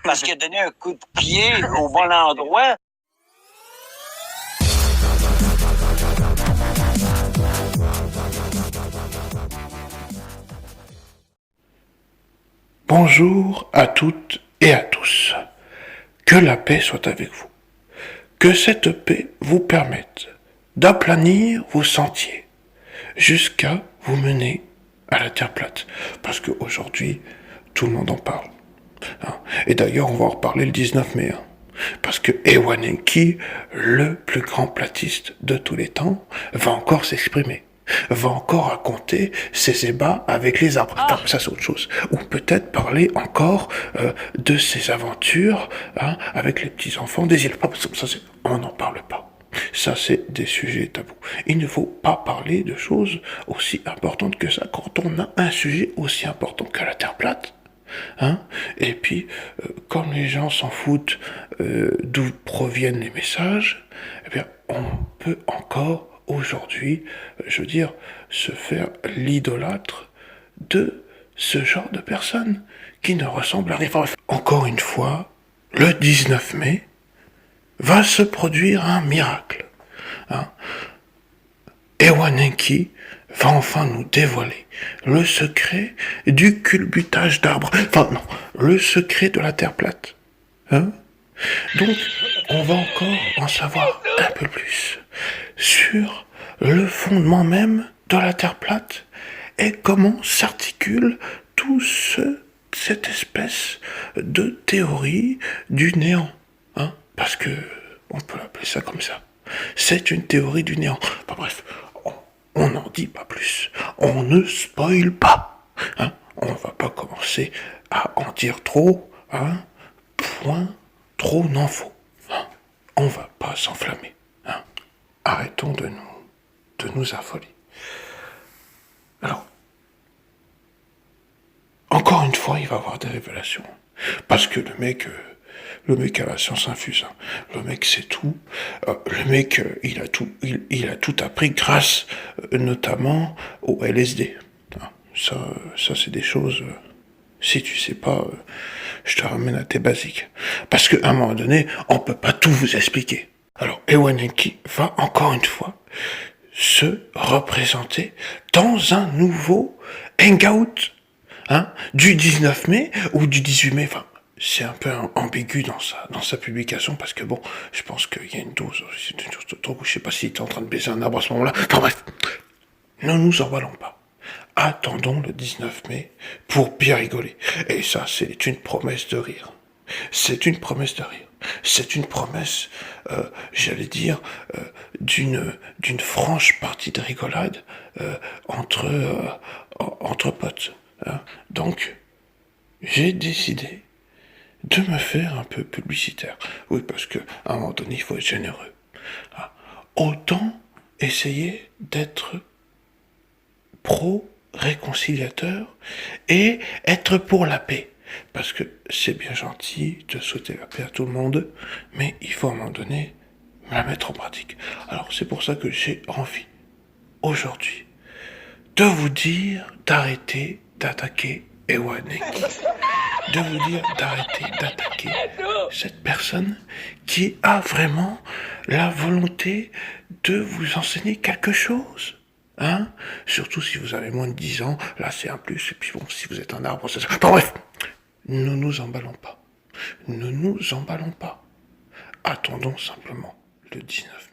parce qu'il a donné un coup de pied au bon endroit. Bonjour à toutes et à tous. Que la paix soit avec vous. Que cette paix vous permette d'aplanir vos sentiers jusqu'à vous mener à la terre plate. Parce qu'aujourd'hui, tout le monde en parle. Et d'ailleurs, on va en reparler le 19 mai. Parce que Ewan Enki, le plus grand platiste de tous les temps, va encore s'exprimer. Va encore raconter ses ébats avec les arbres. Enfin, ça c'est autre chose. Ou peut-être parler encore de ses aventures avec les petits-enfants des îles. Ça, on n'en parle pas. Ça, c'est des sujets tabous. Il ne faut pas parler de choses aussi importantes que ça quand on a un sujet aussi important que la Terre plate. Et puis, comme les gens s'en foutent d'où proviennent les messages, eh bien, on peut encore aujourd'hui, se faire l'idolâtre de ce genre de personnes qui ne ressemblent à rien. Encore une fois, le 19 mai va se produire un miracle. Ewan Enki va enfin nous dévoiler le secret du culbutage d'arbres. Enfin non, le secret de la Terre plate. Donc, on va encore en savoir un peu plus sur le fondement même de la Terre plate et comment s'articule tout cette espèce de théorie du néant. Parce que on peut appeler ça comme ça. C'est une théorie du néant. Enfin, bref, on n'en dit pas plus. On ne spoil pas. On ne va pas commencer à en dire trop. Point trop n'en faut. On va pas s'enflammer. Arrêtons de nous affoler. Alors, encore une fois, il va y avoir des révélations. Parce que le mec a la science infuse. Le mec sait tout. Le mec, il a tout appris grâce notamment au LSD. Ça c'est des choses. Si tu sais pas, je te ramène à tes basiques. Parce qu'à un moment donné, on peut pas tout vous expliquer. Alors, Ewan Enki va encore une fois se représenter dans un nouveau hangout du 19 mai ou du 18 mai. Enfin, c'est un peu ambigu dans sa publication parce que bon, je pense qu'il y a une dose de trop. Je sais pas s'il était en train de baiser un arbre à ce moment-là. Enfin bref, ne nous emballons pas. Attendons le 19 mai pour bien rigoler. Et ça, c'est une promesse de rire. C'est une promesse de rire. C'est une promesse, d'une franche partie de rigolade entre potes. Donc, j'ai décidé de me faire un peu publicitaire. Oui, parce qu'à un moment donné, il faut être généreux. Autant essayer d'être pro-réconciliateur et être pour la paix. Parce que c'est bien gentil de souhaiter la paix à tout le monde, mais il faut à un moment donné la mettre en pratique. Alors c'est pour ça que j'ai envie, aujourd'hui, de vous dire d'arrêter d'attaquer Ewan Enki. De vous dire d'arrêter d'attaquer cette personne qui a vraiment la volonté de vous enseigner quelque chose. Surtout si vous avez moins de 10 ans, là c'est un plus, et puis bon, si vous êtes un arbre, ça... Enfin bref, ne nous emballons pas. Ne nous emballons pas. Attendons simplement le 19 mai.